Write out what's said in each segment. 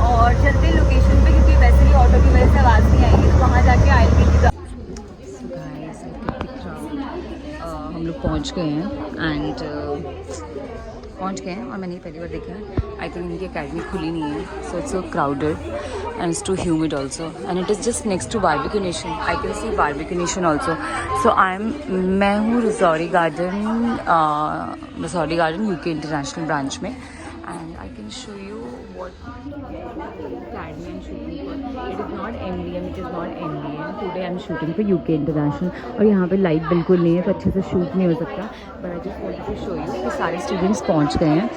और चलते हैं लोकेशन पे, क्योंकि वैसे भी ऑटो की वजह से आवाज़ नहीं आएगी, तो वहाँ जाके आई विल गेट हम लोग पहुँच गए हैं और मैंने पहली बार देखा है। आई थिंक इनकी अकेडमी खुली नहीं है, so it's so crowded and it's too humid also and it is just next to barbecue nation. I can see barbecue nation also. So मैं हूँ Rajouri garden UK international branch में, and I can show you what academy I'm shooting for. It is not MDM, it is not NDM. Today I'm shooting for UK International. और यहाँ पे light बिल्कुल नहीं है तो अच्छे से शूट नहीं हो सकता, but I just wanted to show you कि सारे स्टूडेंट्स पहुँच गए हैं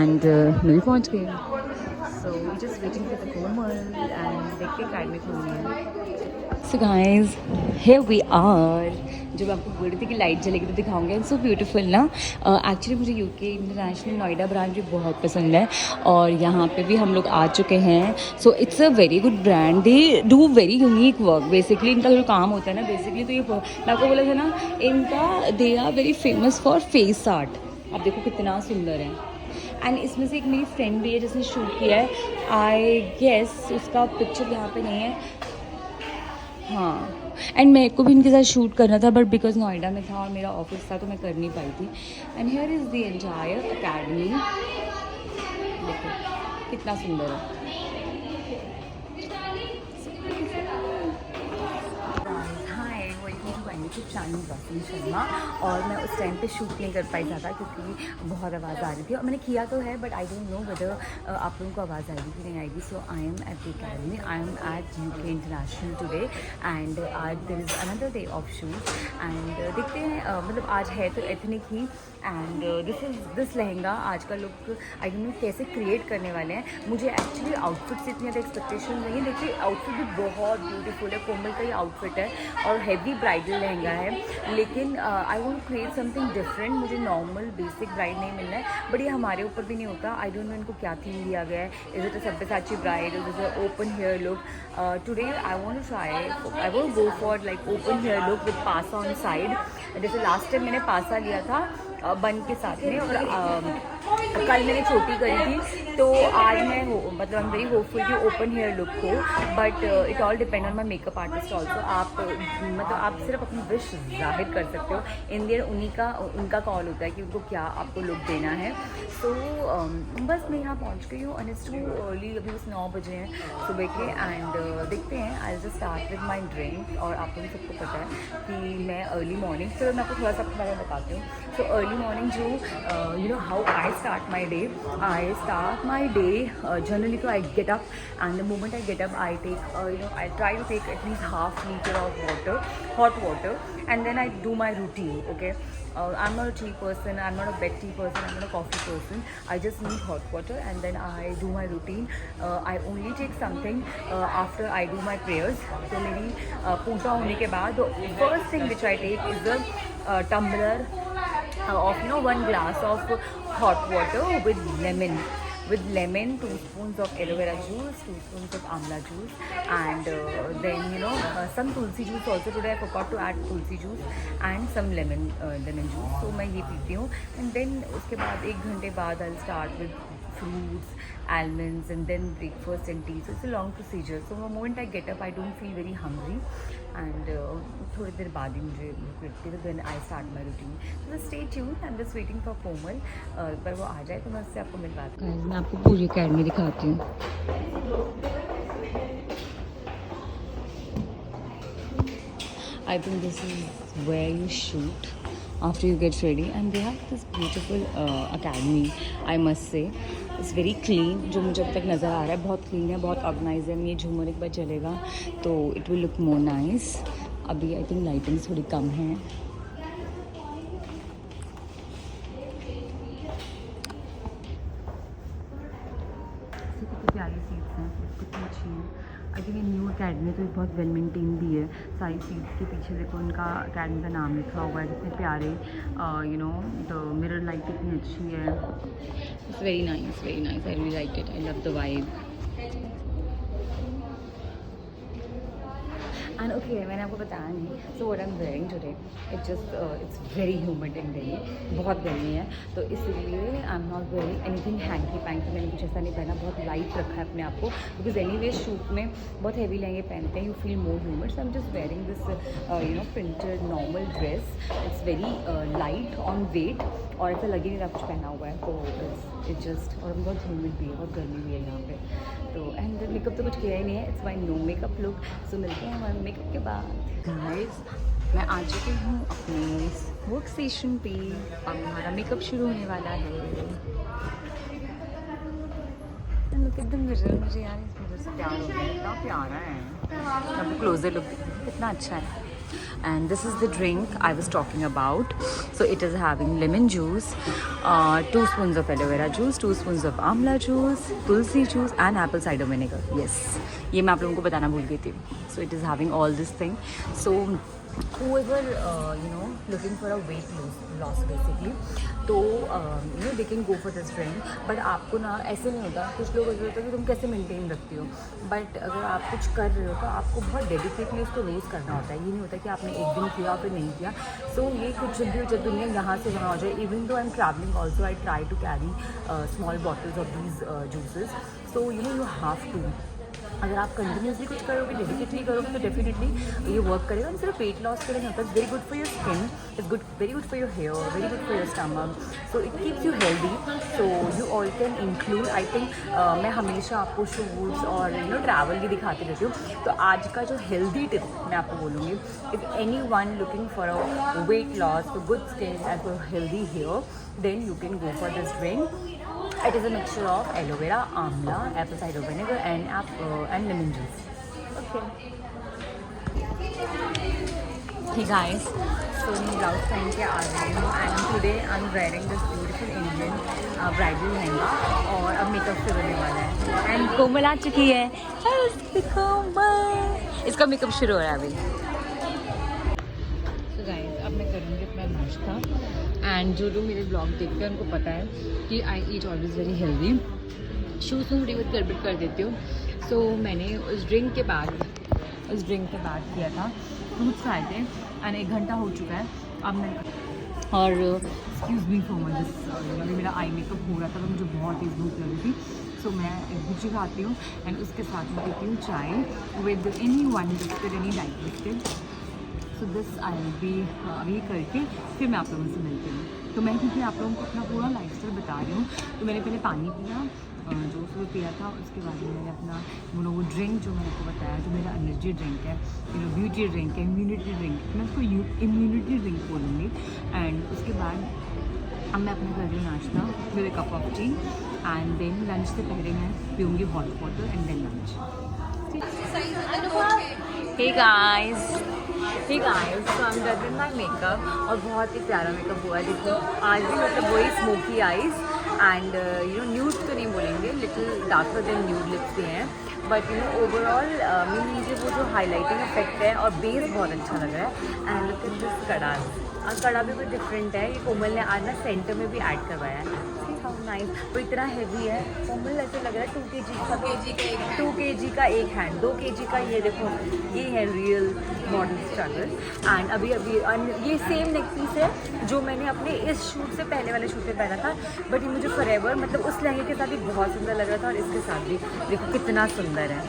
एंड मैं भी पहुँच गई हूँ। So we just waiting for the Komal and देखते अकेडमी खुलनी है। So guys here we are. जब आपको बोल रही थी कि लाइट जलेगी तो दिखाऊंगे। इट्स सो ब्यूटीफुल ना। एक्चुअली मुझे यूके इंटरनेशनल नोएडा ब्रांच भी बहुत पसंद है और यहाँ पे भी हम लोग आ चुके हैं। So it's a very good brand, they do very unique work. Basically इनका जो काम होता है ना, बेसिकली तो ये मैं आपको बोला था ना, इनका they are very famous for face art. आप देखो कितना सुंदर है। एंड इसमें से एक मेरी फ्रेंड भी है जिसने शूट किया है। आई गेस उसका पिक्चर यहाँ पे नहीं है। हाँ, एंड मेरे को भी इनके साथ शूट करना था, बट बिकॉज नोएडा में था और मेरा ऑफिस था तो मैं कर नहीं पाई थी। And here is the entire academy. देखो कितना सुंदर है। YouTube channel rocking Sharma. और मैं उस टाइम पे शूट नहीं कर पाई ज़्यादा क्योंकि बहुत आवाज़ आ रही थी, और मैंने किया तो है but I don't know whether आप लोगों को आवाज़ आएगी कि नहीं आएगी। So I am at the academy, I am at UK international today and आज there is another day of shoot and देखते हैं। मतलब आज है तो एथनिक ही एंड दिस लहंगा आज का लुक आई डोंट नो कैसे क्रिएट करने वाले हैं। मुझे एक्चुअली आउटफिट से इतनी ज़्यादा एक्सपेक्टेशन नहीं है। देखिए आउटफिट भी बहुत ब्यूटीफुल है, कोमल का ही आउटफिट है और हैवी ब्राइडल लहंगा है, लेकिन I want to create something different. मुझे नॉर्मल बेसिक ब्राइड नहीं मिलना है, बट ये हमारे ऊपर भी नहीं होता। आई डोंट नो इनको क्या थीम दिया गया है। Is it a Sabyasachi bride, is it a open hair look? Today I want to try, I want go for like open hair look with passa on side. जैसे लास्ट टाइम मैंने पासा लिया था बन के साथ में, और कल मैंने छोटी करी थी, तो आज मैं मतलब आई एम वेरी होपफुल कि ओपन हेयर लुक हो, but it all depend on my makeup artist also. आप मतलब आप सिर्फ अपनी विश जाहिर कर सकते हो, इन द एंड उनका कॉल होता है कि उनको क्या आपको लुक देना है। सो बस मैं यहाँ पहुँच गई हूँ एंड इट्स टू अर्ली, अभी बस 9 बजे हैं सुबह के एंड देखते हैं। I just start with my drink, और आप लोगों सबको पता है कि मैं अर्ली मॉर्निंग, फिर मैं आपको थोड़ा सा अपने बारे में बताती हूँ। सो अर्ली मॉर्निंग जो you know how I start my day, generally तो I get up and the moment I get up I take I try to take at least half liter of water, hot water, and then I do my routine. Okay, I'm not a tea person, I'm not a bed tea person, I'm not a coffee person. I just need hot water and then I do my routine. I only take something after I do my prayers. तो मेरी पूजा होने के बाद first thing which I take is a tumbler of 1 glass of hot water with lemon. 2 spoons of aloe vera juice, 2 spoons of amla juice, and then some tulsi juice also. Today I forgot to add tulsi juice and some lemon juice. So मैं ये पीती हूँ and then उसके बाद 1 घंटे बाद I'll start with fruits, almonds, and then breakfast and tea. So it's a long procedure. So the moment I get up, I don't feel very hungry, and थोड़ी देर बाद ही मुझे भूख लगती है, then I start my routine. So stay tuned. I'm just waiting for कोमल, पर वो आ जाए तो मैं उससे आपको मिलवाती हूँ। मैं आपको पूरी अकेडमी दिखाती हूँ। I think this is where you shoot after you get ready, and they have this beautiful academy, I must say. It's very clean, जो मुझे अब तक नज़र आ रहा है बहुत क्लीन है, बहुत ऑर्गेनाइज है। ये झूमर एक बार चलेगा तो it will look more nice. अभी आई थिंक लाइटिंग थोड़ी कम है। कितनी प्यारी सीट्स हैं, कितनी अच्छी हैं। आई थिंक ये न्यू अकेडमी तो बहुत वेल मेंटेन भी है। सारी सीट्स के पीछे देखो उनका अकेडमी का नाम लिखा हुआ है, कितने प्यारे द मिरर लाइट कितनी अच्छी है। It's very nice, very nice. I really like it, I love the vibe. And okay मैंने आपको बताया नहीं, so what I am wearing today, it's very humid in Delhi, बहुत गर्मी है, तो इसलिए I am not wearing anything hanky panky, मैंने कुछ ऐसा नहीं पहना, बहुत लाइट रखा है अपने आप को, बिकॉज एनीवे शूट में बहुत हैवी लहंगे पहनते हैं, you feel more humid, so I am just wearing this printed normal dress, it's very light on weight, और ऐसा लगे नहीं कुछ पहना हुआ है, तो इट्स जस्ट, और बहुत ह्यूमिड भी है, बहुत गर्मी भी है यहाँ पे, तो एंड मेकअप तो कुछ किया ही नहीं है, it's my no makeup look, so मिलते हैं हमारे मेकअप के बाद। गाइस मैं आ चुकी हूँ अपने वर्क स्टेशन पे, और हमारा मेकअप शुरू होने वाला है। लुक एट द मिरर, मुझे यार इस मिरर से प्यार हो गया, इतना प्यारा है, आपको क्लोजर लुक कितना अच्छा है। And this is the drink I was talking about. So it is having lemon juice, 2 spoons of aloe vera juice, 2 spoons of amla juice, tulsi juice and apple cider vinegar. Yes, ये मैं आप लोगों को बताना भूल गई थी. So it is having all this thing. So whoever looking for a weight loss basically, तो they can go for this drink. But आपको ना ऐसे नहीं होता, कुछ लोग ऐसे होता है कि तुम कैसे मेंटेन रखती हो, बट अगर आप कुछ कर रहे हो तो आपको बहुत डेडिकेटली उसको रोज़ करना होता है, ये नहीं होता कि आपने एक दिन किया फिर नहीं किया। सो ये कुछ भी जब दुनिया यहाँ से वहाँ हो जाए, even though I am travelling also I try to carry small bottles of these juices, so you have to, अगर आप कंटिन्यूसली कुछ करोगे, डेडिकेटली करोगे, तो डेफिनेटली ये वर्क करेगा। सिर्फ वेट लॉस के लिए नहीं होता, it's very good for your skin, it's good, very good for your hair, very good for your stomach, so it keeps you healthy, so you all can include. I think मैं हमेशा आपको shoots और travel भी दिखाती रहती हूँ, तो आज का जो हेल्दी टिप मैं आपको बोलूँगी, if anyone looking for a weight loss, for good skin and for healthy hair, then you can go for this drink. It is a mixture of aloe vera, amla, apple cider vinegar and lemon juice. Okay. Hey guys, so मैं blouse पहन के आ रही हूँ and today I'm wearing this beautiful Indian bridal lehenga, और अब makeup शुरू होने वाला है and कोमल आ चुकी है। कोमल, इसका मेकअप शुरू हो रहा है अभी। So guys, अब मैं करूँगी अपना नाश्ता, एंड जो लोग मेरे ब्लॉग देखते हैं उनको पता है कि आई ईट ऑलवेज वेरी हेल्दी, शूज़ में थोड़ी बहुत गड़बड़ कर देती हूँ। सो मैंने उस ड्रिंक के बाद किया था, फ्रूट्स खाए थे, एंड 1 घंटा हो चुका है अब मैं, और excuse me for my this, मतलब मेरा आई मेकअप हो रहा था तो मुझे बहुत तेज़ भूख लगी थी, सो मैं एक भुजी खाती हूँ एंड उसके साथ में पीती हूँ चाय with any one biscuit, any diet biscuit. So this I will be, ये करके फिर मैं आप लोगों से मिलती हूँ। तो मैं क्योंकि आप लोगों को अपना पूरा लाइफस्टाइल बता रही हूँ, तो मैंने पहले पानी पिया, जो सुबह पिया था, उसके बाद मैंने अपना वो ड्रिंक जो मैंने आपको बताया, जो मेरा एनर्जी ड्रिंक है, ब्यूटी ड्रिंक है, इम्यूनिटी ड्रिंक, मैं उसको इम्यूनिटी ड्रिंक बोलूँगी। एंड उसके बाद अब मैं अपना कर रही हूँ नाश्ता with a cup of tea, and then lunch से पहले मैं पीऊँगी hot water and then lunch. Hey guys, so I am done with my makeup, और बहुत ही प्यारा मेकअप हुआ है। देखो आज भी मतलब वही स्मोकी आइज़ एंड न्यूड तो नहीं बोलेंगे, little darker then nude lips भी हैं, बट ओवरऑल मुझे वो जो हाईलाइटिंग इफेक्ट है और बेस बहुत अच्छा लग रहा है। एंड लुक एट दिस कड़ा, और कड़ा भी कोई डिफरेंट है, ये कोमल ने आज ना सेंटर में भी ऐड करवाया है, हाउ नाइस। वो इतना हैवी है, कोमल ऐसे लग रहा है 2 kg का एक हैंड, 2 kg का, ये देखो ये है रियल मॉडल स्ट्रगल। एंड अभी ये सेम नेक पीस है जो मैंने अपने इस शूट से पहले वाले शूट में पहना था, बट ये मुझे फॉरएवर मतलब उस लहंगे के साथ भी बहुत सुंदर लग रहा था, और इसके साथ भी देखो कितना सुंदर है।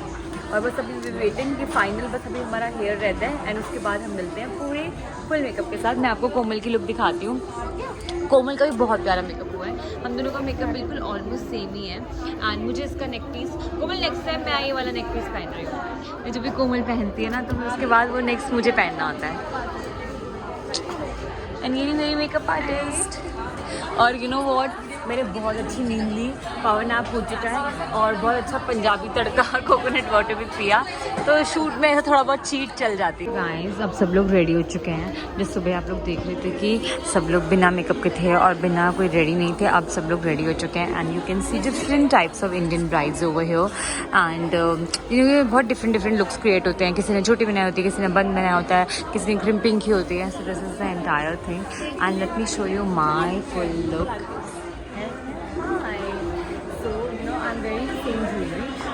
और बस अभी वेटिंग कि फाइनल, बस अभी हमारा हेयर रहता है एंड उसके बाद हम मिलते हैं पूरे फुल मेकअप के साथ। मैं आपको कोमल की लुक दिखाती हूँ, कोमल का भी बहुत प्यारा मेकअप हुआ है, हम दोनों का मेकअप बिल्कुल ऑलमोस्ट सेम ही है। एंड मुझे इसका नेक पीस, कोमल नेक्स्ट टाइम मैं ये वाला नेक पीस पहन रही हूँ, मैं जब भी कोमल पहनती है ना तो उसके बाद वो नेक्स्ट मुझे पहनना होता है। एंड ये मेरी मेकअप आर्टिस्ट, और यू नो व्हाट, मैंने बहुत अच्छी नींद ली, पावर नैप हो चुका है, और बहुत अच्छा पंजाबी तड़का कोकोनट वाटर भी पिया, तो शूट में ऐसा थोड़ा बहुत चीट चल जाती है। गाइस अब सब लोग रेडी हो चुके हैं, जिस सुबह आप लोग देख रहे थे कि सब लोग बिना मेकअप के थे और बिना कोई रेडी नहीं थे, अब सब लोग रेडी हो चुके हैं। And you can see different types of Indian brides over here, and बहुत डिफरेंट लुक्स क्रिएट होते हैं, किसी ने छोटी बनाई होती है, किसी ने बंद बनाया होता है, किसी ने क्रिम्पिंग की होती है। So this is the entire thing, and let me show you my full look.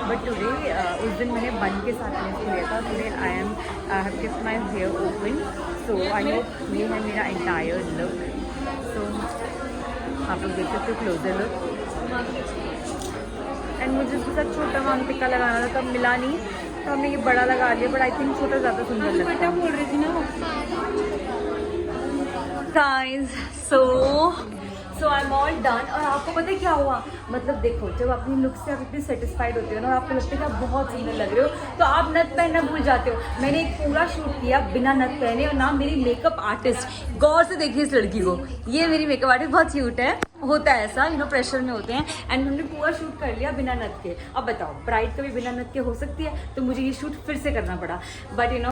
But today उस दिन मैंने बन के साथ में इसको लिया था. Today I have kept my hair open. So I hope ये है मेरा एंटायर लुक. सो आप लोग देख सकते हो क्लोजर लुक. एंड मुझे इसके साथ छोटा मांग टिक्का लगाना था, तब मिला नहीं तो हमने ये बड़ा लगा लिया. बट आई थिंक छोटा ज़्यादा सुंदर लगता है. बोल रही थी ना guys. So I am all done. और आपको पता है क्या हुआ, मतलब देखो जब अपनी लुक से आप इतनी सेटिस्फाइड होते हो ना और आपको लगता है कि आप बहुत सुंदर लग रहे हो तो आप नथ पहनना भूल जाते हो. मैंने एक पूरा शूट किया बिना नथ पहने. और ना मेरी मेकअप आर्टिस्ट, गौर से देखिए इस लड़की को, ये मेरी मेकअप आर्टिस्ट बहुत क्यूट है. होता है ऐसा, यू नो प्रेशर में होते हैं. एंड हमने पूरा शूट कर लिया बिना नथ के. अब बताओ ब्राइड कभी बिना नथ के हो सकती है? तो मुझे ये शूट फिर से करना पड़ा. बट यू नो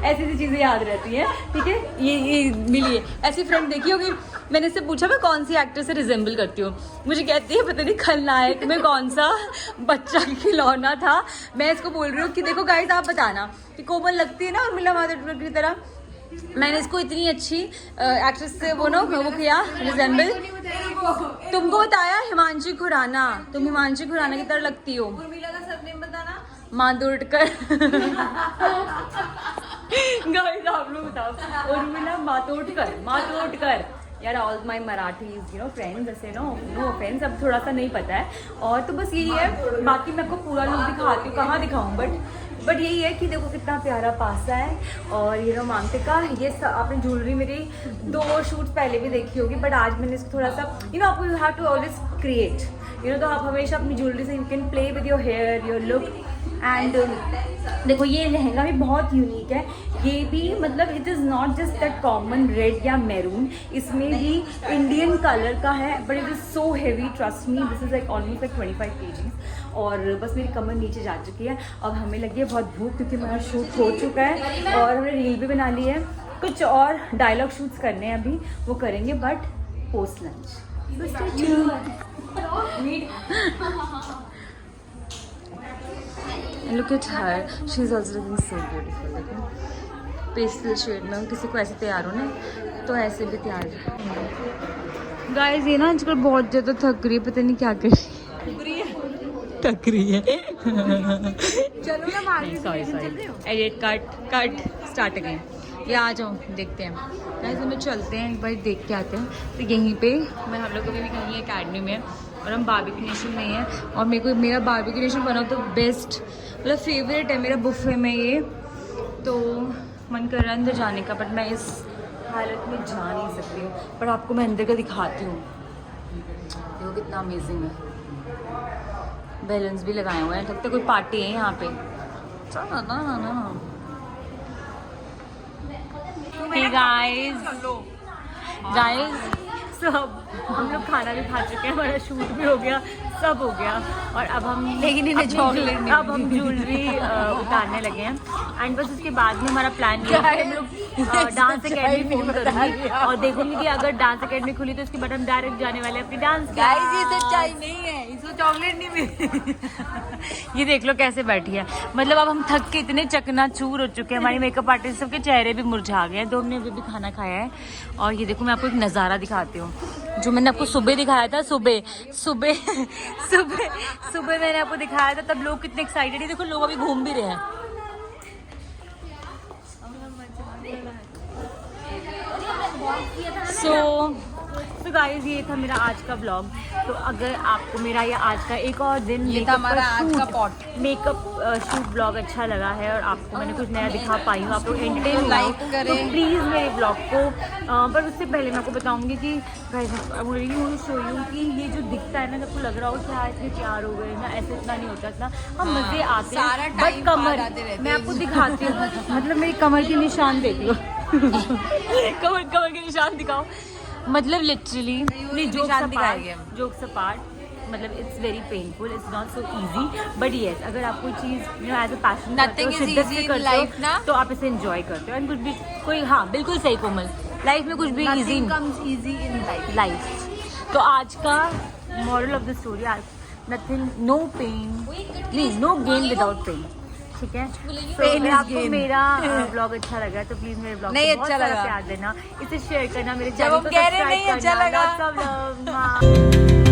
ऐसी चीज़ें याद रहती हैं. ठीक है, ये मिली है ऐसी फ्रेंड देखी होगी. मैंने इससे पूछा मैं कौन सी एक्टर से रिजेंबल करती हूँ. मुझे कहती है पता नहीं खलनायक में कौन सा बच्चा खिलौना था. मैं इसको बोल रही हूँ कि देखो गाइस आप बताना कि कोमल लगती है ना उर्मिला मातोंडकर की तरह. मैंने इसको इतनी अच्छी एक्ट्रेस से वो किया रिजेंबल. तुमको बताया हिमांशी खुराना, तुम हिमांशी खुराना की तरह लगती हो. उर्मिला का सरनेम बताना. मातोंडकर. गाइस आप लोग बताओ. उर्मिला मातोंडकर. यार ऑल माई मराठीज फ्रेंड्स, ऐसे नो ऑफेंस, अब थोड़ा सा नहीं पता है. और तो बस यही है. बाकी मैं आपको पूरा लुक दिखाती हूँ, कहाँ दिखाऊँ. बट यही है कि देखो कितना प्यारा पासा है. और मांग टिक्का, ये आपने ज्वेलरी मेरी 2 शूट्स पहले भी देखी होगी. बट आज मैंने इसको थोड़ा सा आपको you have to always create तो आप हमेशा अपनी ज्वेलरी से you can play with your hair, your look. And देखो ये लहंगा भी बहुत यूनिक है. ये भी मतलब it is not just that common red या मैरून. इसमें भी इंडियन कलर का है. But it is so heavy, trust me. This is like almost like 25 kg. और बस मेरी कमर नीचे जा चुकी है. अब हमें लगी है बहुत भूख क्योंकि मेरा शूट हो चुका है और हमने रील भी बना ली है. कुछ और डायलॉग शूट्स करने हैं अभी, वो करेंगे but post lunch. Look at her, she's also looking so beautiful. देखो पेस्टल शेड में. हम किसी को ऐसे तैयार हो ना तो ऐसे भी तैयार. गाइस ये ना आजकल बहुत ज़्यादा थक रही है, पता नहीं क्या कर रही है. थक रही है. चलो ना market. Sorry edit cut start again. ये आ जाओ देखते हैं. गाइस हमें चलते हैं एक बार देख के आते हैं. तो यहीं पे मैं हम लोग अभी भी कहीं अकेडमी में और हम बारबेक्यू नेशन में हैं. और मेरा बारबेक्यू नेशन बना तो बेस्ट, मतलब फेवरेट है मेरा बुफे में ये. तो मन कर रहा है अंदर जाने का, बट मैं इस हालत में जा नहीं सकती हूँ. पर आपको मैं अंदर का दिखाती हूँ. देखो कितना अमेजिंग है. बैलून्स भी लगाए हुए हैं, लगता है कोई पार्टी है यहाँ पे. ना Hey guys, सब हम लोग खाना भी खा चुके हैं, हमारा शूट भी हो गया, सब हो गया. और अब हम अब हम ज्वेलरी उतारने लगे हैं. एंड बस उसके बाद में हमारा प्लान ये है कि हम लोग डांस अकेडमी फोन करेंगे और देखूंगी कि अगर डांस अकेडमी खुली तो उसके बाद हम डायरेक्ट जाने वाले अपनी डांस. गाइस ये सच्चाई नहीं है, इसको चॉकलेट नहीं मिली. ये देख लो कैसे बैठी है. मतलब अब हम थक के इतने चकनाचूर हो चुके हैं. हमारी मेकअप आर्टिस्ट सबके चेहरे भी मुरझा गए हैं. 2 ने भी खाना खाया है. और ये देखो मैं आपको एक नज़ारा दिखाती हूँ जो मैंने आपको सुबह दिखाया था. सुबह मैंने आपको दिखाया था, तब लोग कितने एक्साइटेड है. देखो लोग अभी घूम भी रहे हैं. So गाइस ये था मेरा आज का व्लॉग. तो अगर आपको मेरा ये आज का एक और दिन ये था हमारा आज का मेकअप शूट ब्लॉग अच्छा लगा है और आपको मैंने कुछ नया दिखा पाई हूँ, आप लोग एंटरटेन लाइक करें तो प्लीज़ मेरे ब्लॉग को. पर उससे पहले मैं आपको बताऊँगी कि गाइस शो यू कि ये जो दिखता है ना, सबको लग रहा हो कि हाँ इतने तैयार हो गए ना, ऐसे इतना नहीं होता. इतना हम मज़े आते हैं. बट कमर मैं आपको दिखाती हूँ. मतलब मेरी कमर के निशान देख लो. कमर के निशान दिखाओ. मतलब लिटरली जोक्स अपार्ट, मतलब it's very painful, it's not so easy. But yes अगर आप कोई चीज़ एज अ पैशन तो आप इसे एंजॉय करते हो. एंड कुछ भी कोई बिल्कुल सही कोमल, लाइफ में कुछ भी इजी इन लाइफ. तो आज का moral of the story, nothing, no pain, no gain without pain. ठीक है. तो आपको मेरा ब्लॉग अच्छा लगा तो प्लीज मेरे ब्लॉग को बहुत सारा प्यार देना, इसे शेयर करना, मेरे चैनल को सब्सक्राइब करना.